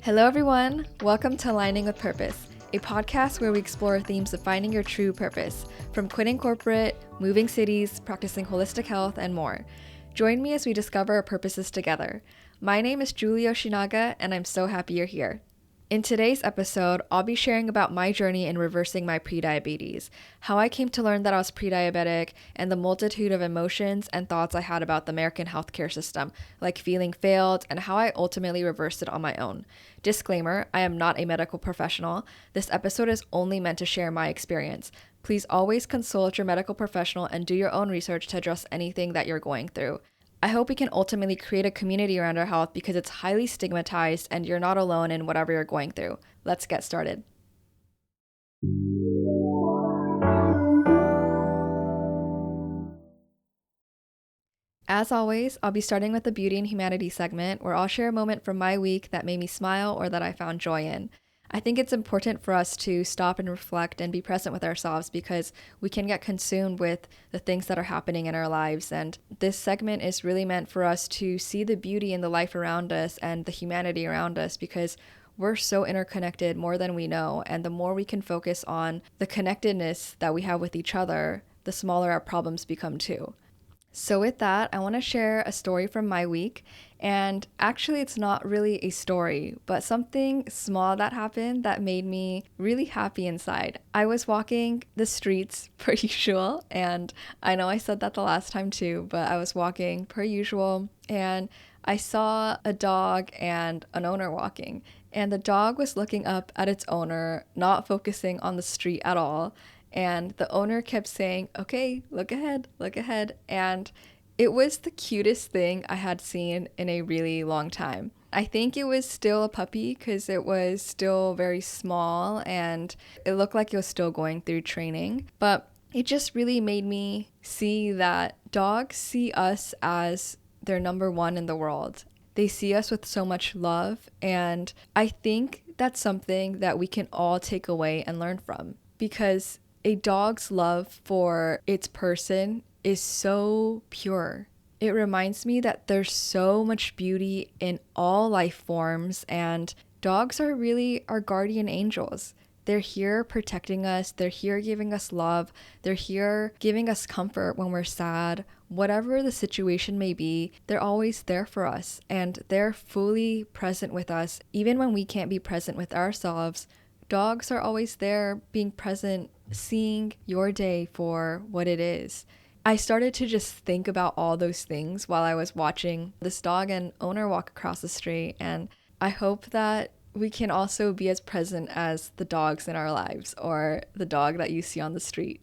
Hello, everyone. Welcome to Aligning with Purpose, a podcast where we explore themes of finding your true purpose, from quitting corporate, moving cities, practicing holistic health, and more. Join me as we discover our purposes together. My name is Julie Yoshinaga, and I'm so happy you're here. In today's episode, I'll be sharing about my journey in reversing my prediabetes, how I came to learn that I was prediabetic, and the multitude of emotions and thoughts I had about the American healthcare system, like feeling failed, and how I ultimately reversed it on my own. Disclaimer, I am not a medical professional. This episode is only meant to share my experience. Please always consult your medical professional and do your own research to address anything that you're going through. I hope we can ultimately create a community around our health because it's highly stigmatized and you're not alone in whatever you're going through. Let's get started. As always, I'll be starting with the Beauty and Humanity segment where I'll share a moment from my week that made me smile or that I found joy in. I think it's important for us to stop and reflect and be present with ourselves because we can get consumed with the things that are happening in our lives. And this segment is really meant for us to see the beauty in the life around us and the humanity around us because we're so interconnected more than we know. And the more we can focus on the connectedness that we have with each other, the smaller our problems become too. So with that, I want to share a story from my week. And actually, it's not really a story, but something small that happened that made me really happy inside. I was walking the streets per usual, and I know I said that the last time too, but I was walking per usual, and I saw a dog and an owner walking. And the dog was looking up at its owner, not focusing on the street at all. And the owner kept saying, "Okay, look ahead, look ahead." And it was the cutest thing I had seen in a really long time. I think it was still a puppy because it was still very small and it looked like it was still going through training. But it just really made me see that dogs see us as their number one in the world. They see us with so much love. And I think that's something that we can all take away and learn from because a dog's love for its person is so pure. It reminds me that there's so much beauty in all life forms, and dogs are really our guardian angels. They're here protecting us, they're here giving us love, they're here giving us comfort when we're sad. Whatever the situation may be, they're always there for us, and they're fully present with us. Even when we can't be present with ourselves, dogs are always there, being present, seeing your day for what it is. I started to just think about all those things while I was watching this dog and owner walk across the street, and I hope that we can also be as present as the dogs in our lives or the dog that you see on the street.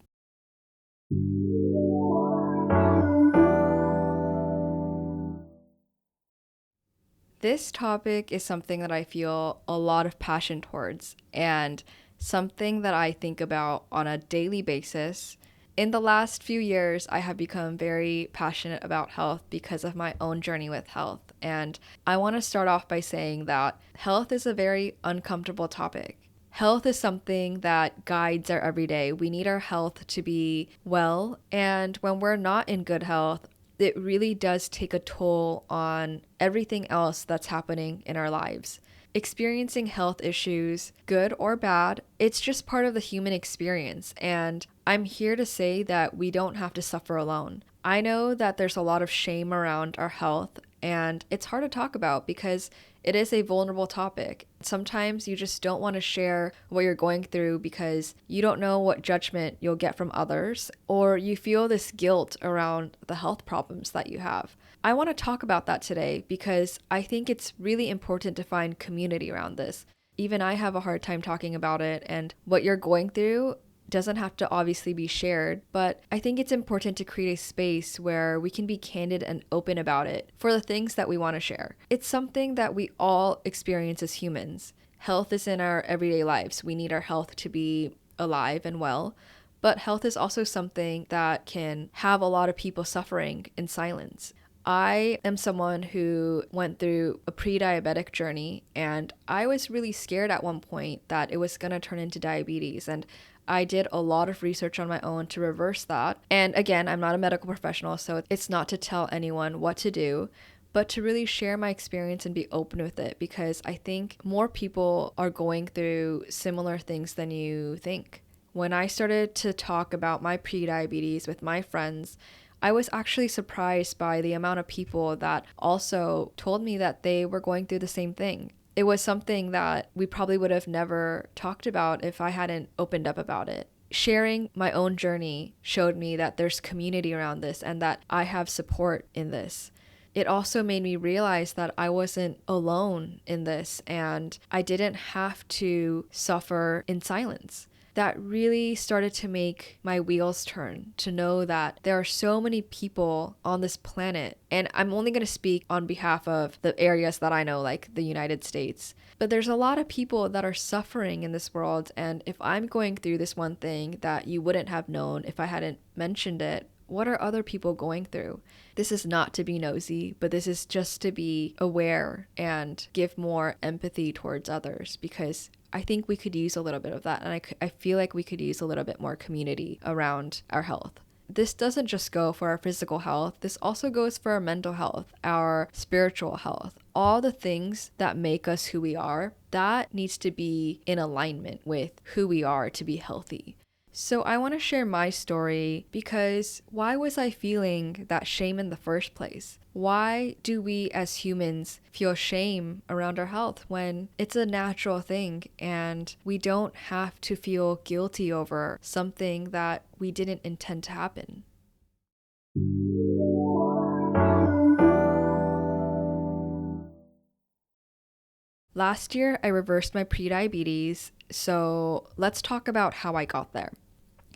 This topic is something that I feel a lot of passion towards and something that I think about on a daily basis. In the last few years, I have become very passionate about health because of my own journey with health. And I want to start off by saying that health is a very uncomfortable topic. Health is something that guides our everyday. We need our health to be well. And when we're not in good health, it really does take a toll on everything else that's happening in our lives. Experiencing health issues, good or bad, it's just part of the human experience. And I'm here to say that we don't have to suffer alone. I know that there's a lot of shame around our health, and it's hard to talk about because it is a vulnerable topic. Sometimes you just don't want to share what you're going through because you don't know what judgment you'll get from others, or you feel this guilt around the health problems that you have. I want to talk about that today because I think it's really important to find community around this. Even I have a hard time talking about it, and what you're going through doesn't have to obviously be shared, but I think it's important to create a space where we can be candid and open about it for the things that we want to share. It's something that we all experience as humans. Health is in our everyday lives. We need our health to be alive and well, but health is also something that can have a lot of people suffering in silence. I am someone who went through a pre-diabetic journey, and I was really scared at one point that it was going to turn into diabetes, and I did a lot of research on my own to reverse that. And again, I'm not a medical professional, so it's not to tell anyone what to do, but to really share my experience and be open with it, because I think more people are going through similar things than you think. When I started to talk about my prediabetes with my friends, I was actually surprised by the amount of people that also told me that they were going through the same thing. It was something that we probably would have never talked about if I hadn't opened up about it. Sharing my own journey showed me that there's community around this and that I have support in this. It also made me realize that I wasn't alone in this and I didn't have to suffer in silence. That really started to make my wheels turn, to know that there are so many people on this planet. And I'm only going to speak on behalf of the areas that I know, like the United States. But there's a lot of people that are suffering in this world. And if I'm going through this one thing that you wouldn't have known if I hadn't mentioned it, what are other people going through? This is not to be nosy, but this is just to be aware and give more empathy towards others, because I think we could use a little bit of that. And I feel like we could use a little bit more community around our health. This doesn't just go for our physical health. This also goes for our mental health, our spiritual health, all the things that make us who we are. That needs to be in alignment with who we are to be healthy. So I want to share my story, because why was I feeling that shame in the first place? Why do we as humans feel shame around our health when it's a natural thing and we don't have to feel guilty over something that we didn't intend to happen? Last year, I reversed my prediabetes, so let's talk about how I got there.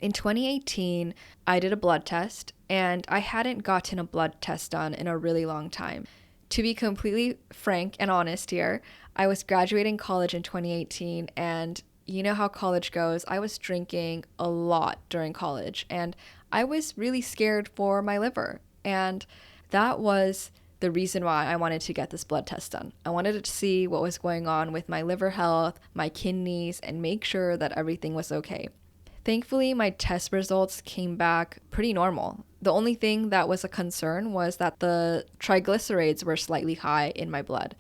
In 2018, I did a blood test, and I hadn't gotten a blood test done in a really long time. To be completely frank and honest here, I was graduating college in 2018, and you know how college goes. I was drinking a lot during college, and I was really scared for my liver. And that was the reason why I wanted to get this blood test done. I wanted to see what was going on with my liver health, my kidneys, and make sure that everything was okay. Thankfully, my test results came back pretty normal. The only thing that was a concern was that the triglycerides were slightly high in my blood.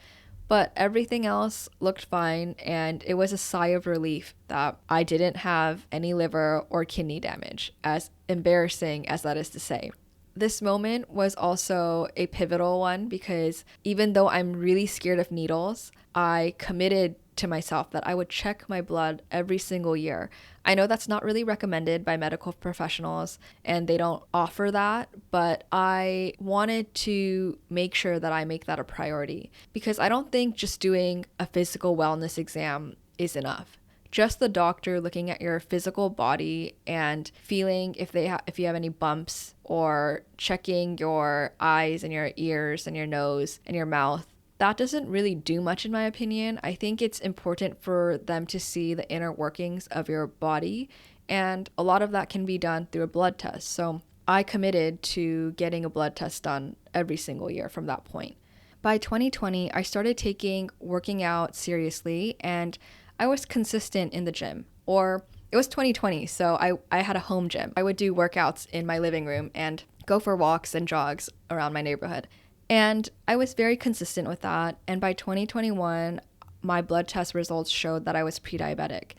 But everything else looked fine, and it was a sigh of relief that I didn't have any liver or kidney damage, as embarrassing as that is to say. This moment was also a pivotal one, because even though I'm really scared of needles, I committed to myself that I would check my blood every single year. I know that's not really recommended by medical professionals and they don't offer that, but I wanted to make sure that I make that a priority, because I don't think just doing a physical wellness exam is enough. Just the doctor looking at your physical body and feeling if you have any bumps, or checking your eyes and your ears and your nose and your mouth, that doesn't really do much in my opinion. I think it's important for them to see the inner workings of your body, and a lot of that can be done through a blood test. So I committed to getting a blood test done every single year from that point. By 2020, I started taking working out seriously, and I was consistent in the gym. Or it was 2020, so I had a home gym. I would do workouts in my living room and go for walks and jogs around my neighborhood. And I was very consistent with that. And by 2021, my blood test results showed that I was pre-diabetic.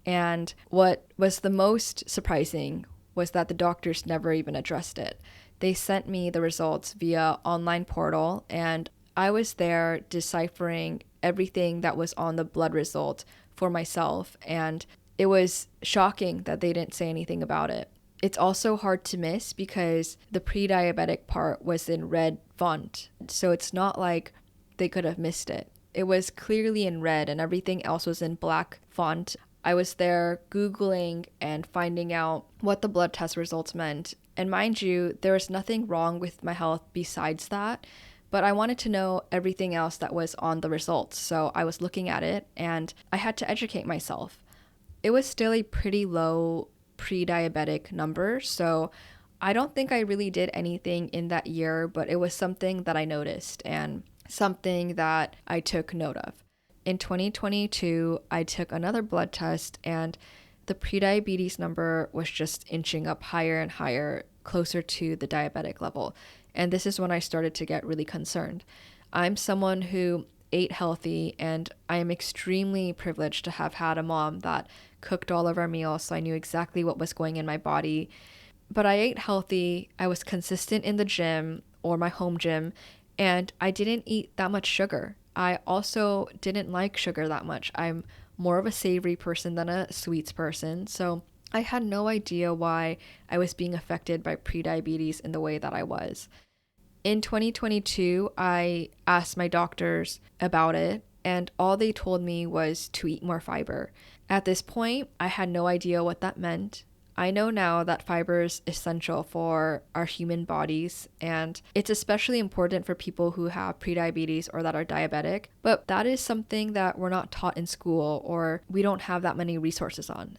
And what was the most surprising was that the doctors never even addressed it. They sent me the results via online portal, and I was there deciphering everything that was on the blood result for myself. And it was shocking that they didn't say anything about it. It's also hard to miss because the pre-diabetic part was in red font. So it's not like they could have missed it. It was clearly in red and everything else was in black font. I was there Googling and finding out what the blood test results meant. And mind you, there was nothing wrong with my health besides that, but I wanted to know everything else that was on the results. So I was looking at it and I had to educate myself. It was still a pretty low pre-diabetic number, so I don't think I really did anything in that year, but it was something that I noticed and something that I took note of. In 2022, I took another blood test and the prediabetes number was just inching up higher and higher, closer to the diabetic level. And this is when I started to get really concerned. I'm someone who ate healthy, and I am extremely privileged to have had a mom that cooked all of our meals, so I knew exactly what was going in my body. But I ate healthy, I was consistent in the gym or my home gym, and I didn't eat that much sugar. I also didn't like sugar that much. I'm more of a savory person than a sweets person, so I had no idea why I was being affected by prediabetes in the way that I was. In 2022, I asked my doctors about it, and all they told me was to eat more fiber. At this point, I had no idea what that meant. I know now that fiber is essential for our human bodies, and it's especially important for people who have prediabetes or that are diabetic, but that is something that we're not taught in school or we don't have that many resources on.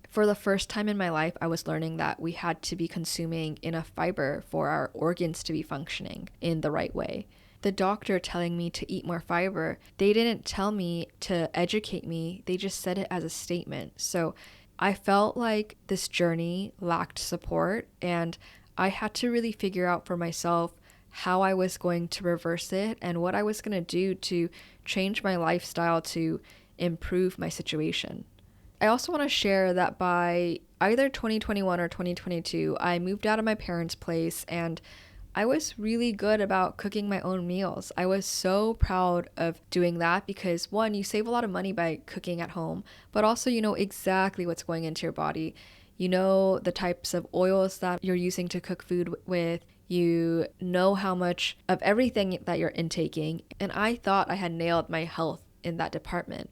For the first time in my life, I was learning that we had to be consuming enough fiber for our organs to be functioning in the right way. The doctor telling me to eat more fiber, they didn't tell me to educate me, they just said it as a statement. So I felt like this journey lacked support, and I had to really figure out for myself how I was going to reverse it and what I was going to do to change my lifestyle to improve my situation. I also want to share that by either 2021 or 2022, I moved out of my parents' place, and I was really good about cooking my own meals. I was so proud of doing that because, one, you save a lot of money by cooking at home, but also you know exactly what's going into your body. You know the types of oils that you're using to cook food with. You know how much of everything that you're intaking. And I thought I had nailed my health in that department.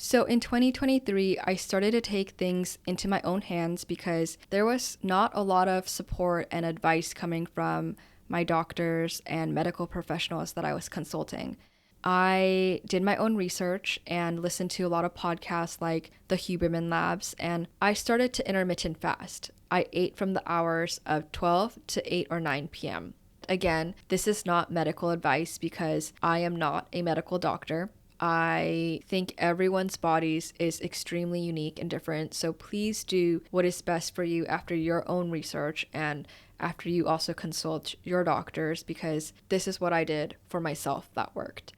So in 2023, I started to take things into my own hands because there was not a lot of support and advice coming from my doctors and medical professionals that I was consulting. I did my own research and listened to a lot of podcasts like the Huberman Labs, and I started to intermittent fast. I ate from the hours of 12 to 8 or 9 p.m. Again, this is not medical advice because I am not a medical doctor. I think everyone's bodies is extremely unique and different, so please do what is best for you after your own research and after you also consult your doctors, because this is what I did for myself that worked.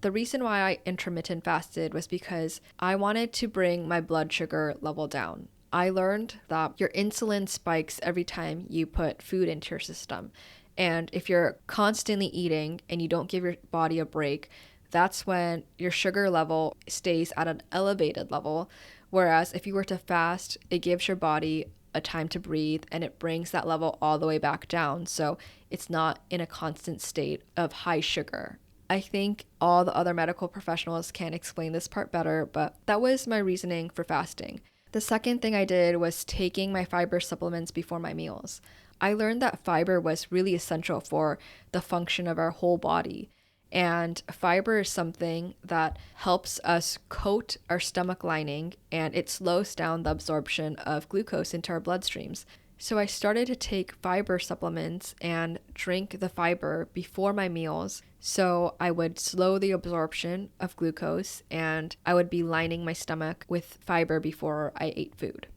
The reason why I intermittent fasted was because I wanted to bring my blood sugar level down. I learned that your insulin spikes every time you put food into your system. And if you're constantly eating and you don't give your body a break, that's when your sugar level stays at an elevated level. Whereas if you were to fast, it gives your body a time to breathe and it brings that level all the way back down. So it's not in a constant state of high sugar. I think all the other medical professionals can explain this part better, but that was my reasoning for fasting. The second thing I did was taking my fiber supplements before my meals. I learned that fiber was really essential for the function of our whole body. And fiber is something that helps us coat our stomach lining, and it slows down the absorption of glucose into our bloodstreams. So I started to take fiber supplements and drink the fiber before my meals. So I would slow the absorption of glucose and I would be lining my stomach with fiber before I ate food.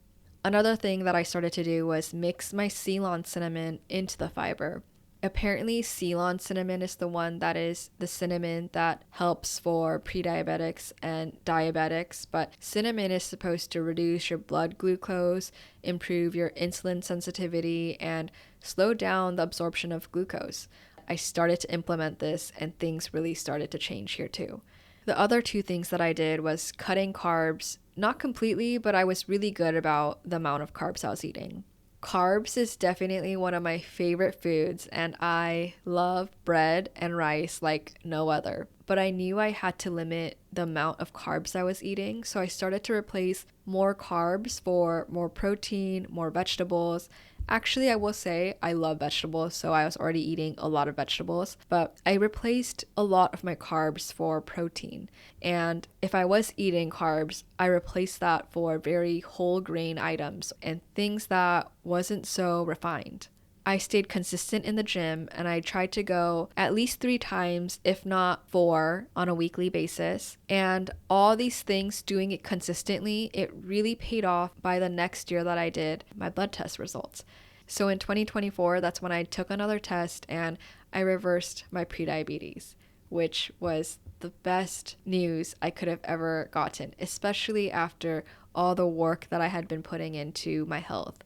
Another thing that I started to do was mix my Ceylon cinnamon into the fiber. Apparently, Ceylon cinnamon is the one that is the cinnamon that helps for pre-diabetics and diabetics, but cinnamon is supposed to reduce your blood glucose, improve your insulin sensitivity, and slow down the absorption of glucose. I started to implement this, and things really started to change here too. The other two things that I did was cutting carbs, not completely, but I was really good about the amount of carbs I was eating. Carbs is definitely one of my favorite foods, and I love bread and rice like no other. But I knew I had to limit the amount of carbs I was eating, so I started to replace more carbs for more protein, more vegetables. Actually, I will say I love vegetables, so I was already eating a lot of vegetables, but I replaced a lot of my carbs for protein. And if I was eating carbs, I replaced that for very whole grain items and things that wasn't so refined. I stayed consistent in the gym and I tried to go at least 3 times, if not 4, on a weekly basis. And all these things, doing it consistently, it really paid off by the next year that I did my blood test results. So in 2024, that's when I took another test and I reversed my prediabetes, which was the best news I could have ever gotten, especially after all the work that I had been putting into my health.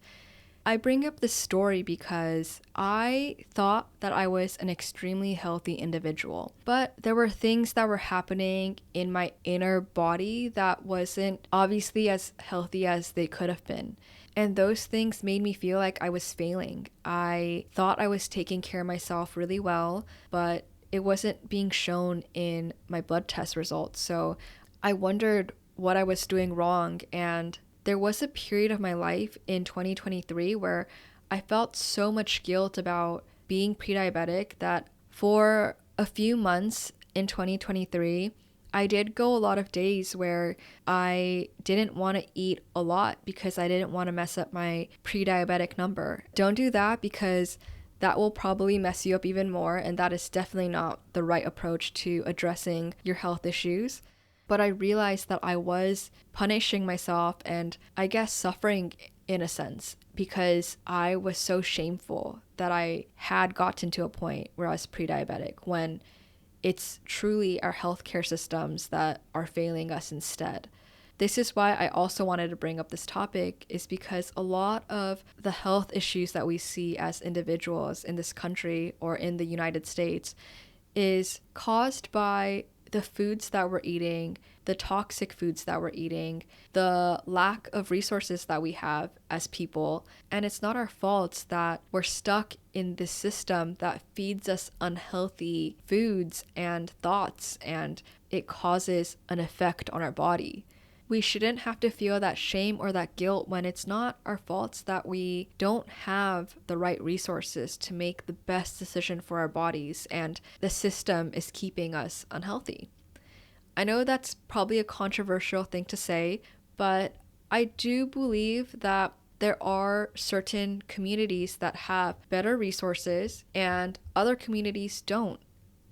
I bring up this story because I thought that I was an extremely healthy individual, but there were things that were happening in my inner body that wasn't obviously as healthy as they could have been. And those things made me feel like I was failing. I thought I was taking care of myself really well, but it wasn't being shown in my blood test results. So I wondered what I was doing wrong, and there was a period of my life in 2023 where I felt so much guilt about being pre-diabetic that for a few months in 2023, I did go a lot of days where I didn't want to eat a lot because I didn't want to mess up my pre-diabetic number. Don't do that because that will probably mess you up even more, and that is definitely not the right approach to addressing your health issues. But I realized that I was punishing myself and I guess suffering in a sense because I was so shameful that I had gotten to a point where I was pre-diabetic when it's truly our healthcare systems that are failing us instead. This is why I also wanted to bring up this topic, is because a lot of the health issues that we see as individuals in this country or in the United States is caused by the foods that we're eating, the toxic foods that we're eating, the lack of resources that we have as people. And it's not our fault that we're stuck in this system that feeds us unhealthy foods and thoughts, and it causes an effect on our body. We shouldn't have to feel that shame or that guilt when it's not our faults that we don't have the right resources to make the best decision for our bodies and the system is keeping us unhealthy. I know that's probably a controversial thing to say, but I do believe that there are certain communities that have better resources and other communities don't.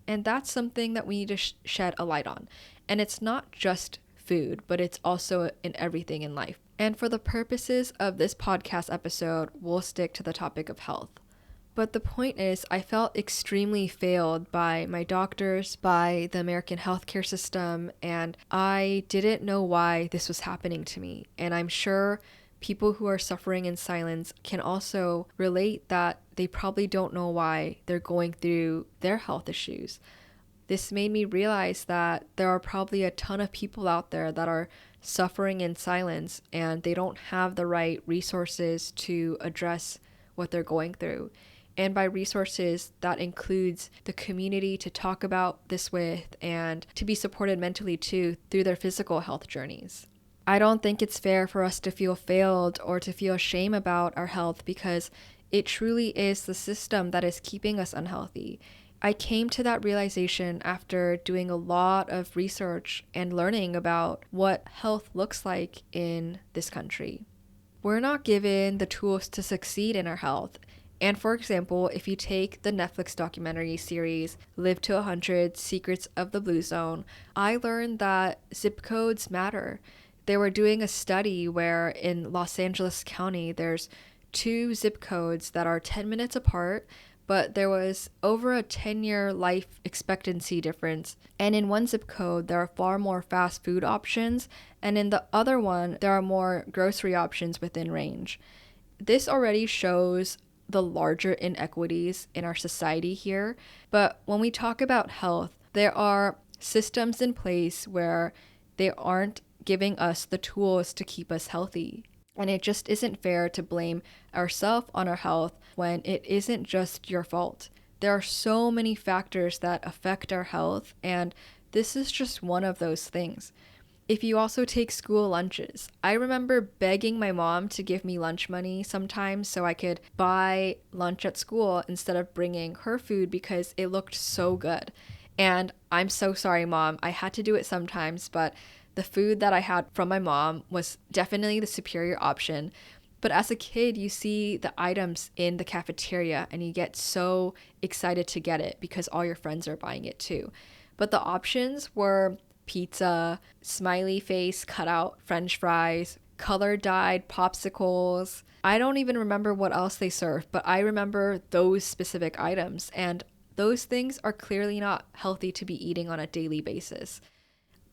And that's something that we need to shed a light on. And it's not just food, but it's also in everything in life. And for the purposes of this podcast episode, we'll stick to the topic of health. But the point is, I felt extremely failed by my doctors, by the American healthcare system, and I didn't know why this was happening to me. And I'm sure people who are suffering in silence can also relate that they probably don't know why they're going through their health issues. This made me realize that there are probably a ton of people out there that are suffering in silence and they don't have the right resources to address what they're going through. And by resources, that includes the community to talk about this with and to be supported mentally too through their physical health journeys. I don't think it's fair for us to feel failed or to feel shame about our health because it truly is the system that is keeping us unhealthy. I came to that realization after doing a lot of research and learning about what health looks like in this country. We're not given the tools to succeed in our health. And for example, if you take the Netflix documentary series Live to 100 Secrets of the Blue Zone, I learned that zip codes matter. They were doing a study where in Los Angeles County, there's 2 zip codes that are 10 minutes apart, but there was over a 10-year life expectancy difference. And in one zip code, there are far more fast food options, and in the other one, there are more grocery options within range. This already shows the larger inequities in our society here. But when we talk about health, there are systems in place where they aren't giving us the tools to keep us healthy. And it just isn't fair to blame ourselves on our health when it isn't just your fault. There are so many factors that affect our health, and this is just one of those things. If you also take school lunches, I remember begging my mom to give me lunch money sometimes so I could buy lunch at school instead of bringing her food because it looked so good. And I'm so sorry, Mom. I had to do it sometimes, but the food that I had from my mom was definitely the superior option. But as a kid, you see the items in the cafeteria and you get so excited to get it because all your friends are buying it too. But the options were pizza, smiley face cutout French fries, color dyed popsicles. I don't even remember what else they served, but I remember those specific items. And those things are clearly not healthy to be eating on a daily basis.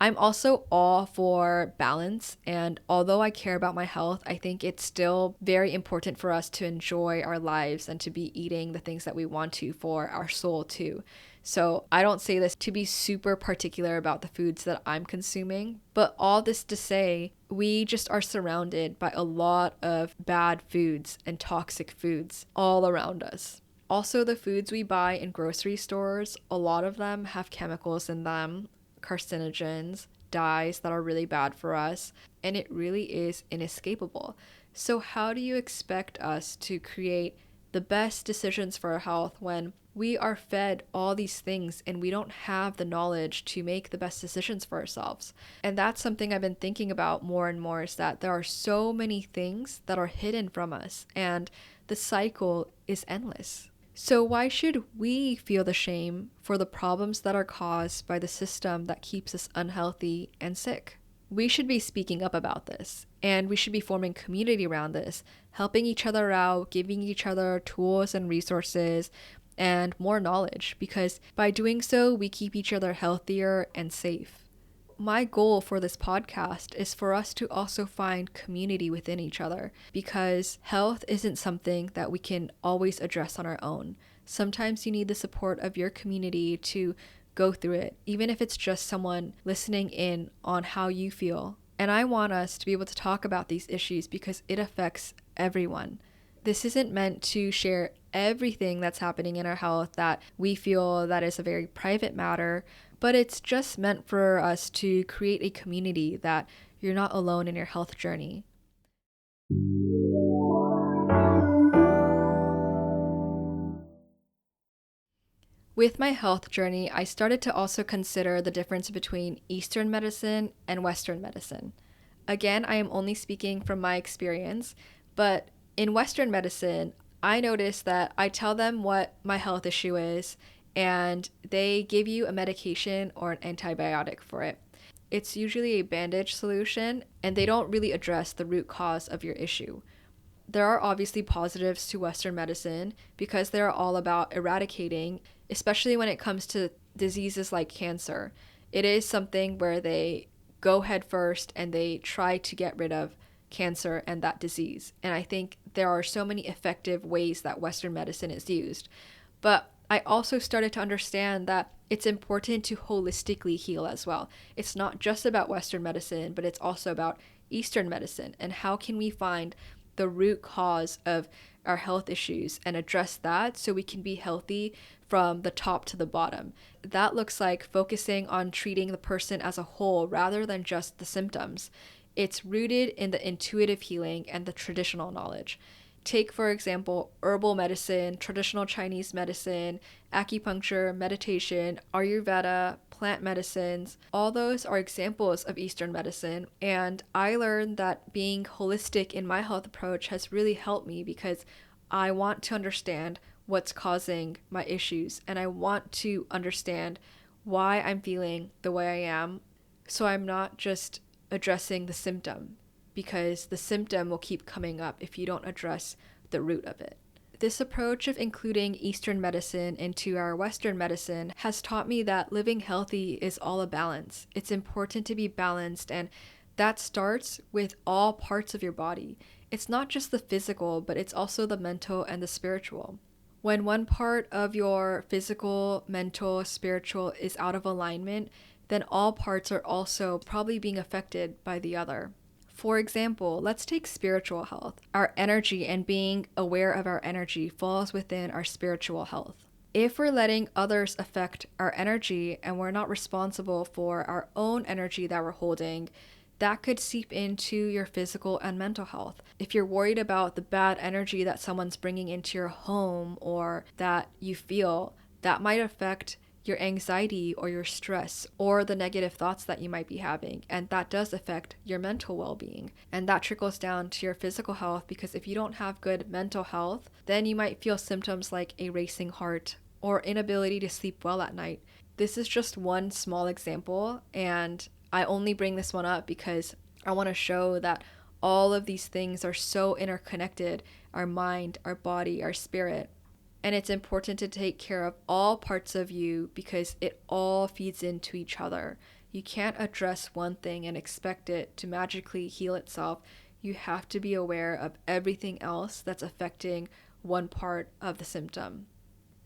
I'm also all for balance, and although I care about my health, I think it's still very important for us to enjoy our lives and to be eating the things that we want to for our soul too. So I don't say this to be super particular about the foods that I'm consuming, but all this to say, we just are surrounded by a lot of bad foods and toxic foods all around us. Also, the foods we buy in grocery stores, a lot of them have chemicals in them, carcinogens, dyes that are really bad for us, and it really is inescapable. So, how do you expect us to create the best decisions for our health when we are fed all these things and we don't have the knowledge to make the best decisions for ourselves? And that's something I've been thinking about more and more, is that there are so many things that are hidden from us, and the cycle is endless. So, why should we feel the shame for the problems that are caused by the system that keeps us unhealthy and sick? We should be speaking up about this, and we should be forming community around this, helping each other out, giving each other tools and resources and more knowledge, because by doing so, we keep each other healthier and safe. My goal for this podcast is for us to also find community within each other, because health isn't something that we can always address on our own. Sometimes you need the support of your community to go through it, even if it's just someone listening in on how you feel. And I want us to be able to talk about these issues because it affects everyone. This isn't meant to share everything that's happening in our health that we feel that is a very private matter, but it's just meant for us to create a community that you're not alone in your health journey. With my health journey, I started to also consider the difference between Eastern medicine and Western medicine. Again, I am only speaking from my experience, but in Western medicine, I noticed that I tell them what my health issue is, and they give you a medication or an antibiotic for it. It's usually a bandage solution, and they don't really address the root cause of your issue. There are obviously positives to Western medicine because they're all about eradicating, especially when it comes to diseases like cancer. It is something where they go head first and they try to get rid of cancer and that disease. And I think there are so many effective ways that Western medicine is used. But I also started to understand that it's important to holistically heal as well. It's not just about Western medicine, but it's also about Eastern medicine, and how can we find the root cause of our health issues and address that so we can be healthy from the top to the bottom. That looks like focusing on treating the person as a whole rather than just the symptoms. It's rooted in the intuitive healing and the traditional knowledge. Take, for example, herbal medicine, traditional Chinese medicine, acupuncture, meditation, Ayurveda, plant medicines. All those are examples of Eastern medicine. And I learned that being holistic in my health approach has really helped me because I want to understand what's causing my issues, and I want to understand why I'm feeling the way I am, so I'm not just addressing the symptom, because the symptom will keep coming up if you don't address the root of it. This approach of including Eastern medicine into our Western medicine has taught me that living healthy is all a balance. It's important to be balanced, and that starts with all parts of your body. It's not just the physical, but it's also the mental and the spiritual. When one part of your physical, mental, spiritual is out of alignment, then all parts are also probably being affected by the other. For example, let's take spiritual health. Our energy and being aware of our energy falls within our spiritual health. If we're letting others affect our energy and we're not responsible for our own energy that we're holding, that could seep into your physical and mental health. If you're worried about the bad energy that someone's bringing into your home or that you feel, that might affect your anxiety or your stress or the negative thoughts that you might be having. And that does affect your mental well being. And that trickles down to your physical health, because if you don't have good mental health, then you might feel symptoms like a racing heart or inability to sleep well at night. This is just one small example, and I only bring this one up because I want to show that all of these things are so interconnected: our mind, our body, our spirit. And it's important to take care of all parts of you because it all feeds into each other. You can't address one thing and expect it to magically heal itself. You have to be aware of everything else that's affecting one part of the symptom.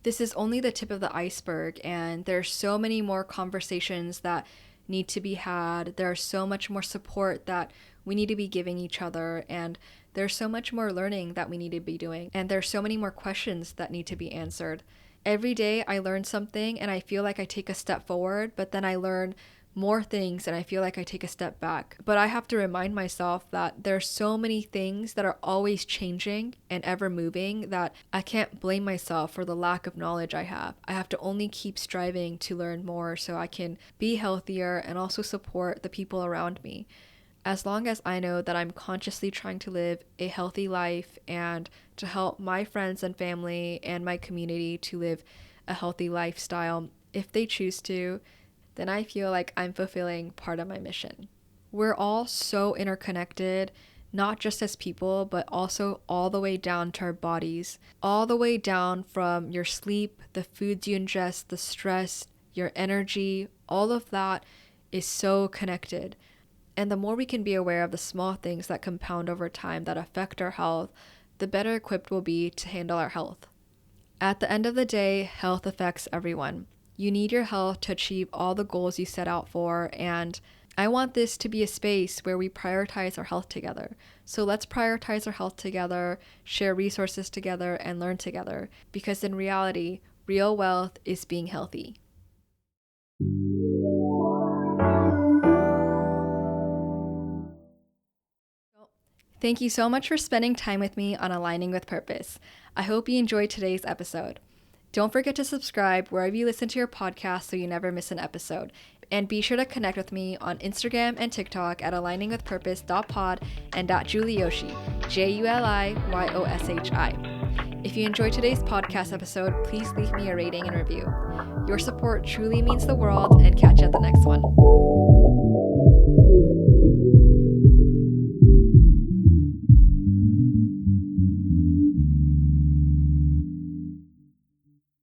This is only the tip of the iceberg, and there's so many more conversations that need to be had. There's so much more support that we need to be giving each other, and there's so much more learning that we need to be doing, and there's so many more questions that need to be answered. Every day I learn something and I feel like I take a step forward, but then I learn more things and I feel like I take a step back. But I have to remind myself that there's so many things that are always changing and ever moving that I can't blame myself for the lack of knowledge I have. I have to only keep striving to learn more so I can be healthier and also support the people around me. As long as I know that I'm consciously trying to live a healthy life and to help my friends and family and my community to live a healthy lifestyle, if they choose to, then I feel like I'm fulfilling part of my mission. We're all so interconnected, not just as people, but also all the way down to our bodies, all the way down from your sleep, the foods you ingest, the stress, your energy, all of that is so connected. And the more we can be aware of the small things that compound over time that affect our health, the better equipped we'll be to handle our health. At the end of the day, health affects everyone. You need your health to achieve all the goals you set out for, and I want this to be a space where we prioritize our health together. So let's prioritize our health together, share resources together, and learn together, because in reality, real wealth is being healthy. Thank you so much for spending time with me on Aligning with Purpose. I hope you enjoyed today's episode. Don't forget to subscribe wherever you listen to your podcast so you never miss an episode. And be sure to connect with me on Instagram and TikTok at aligningwithpurpose.pod and .julioshi, JULIYOSHI. If you enjoyed today's podcast episode, please leave me a rating and review. Your support truly means the world, and catch you at the next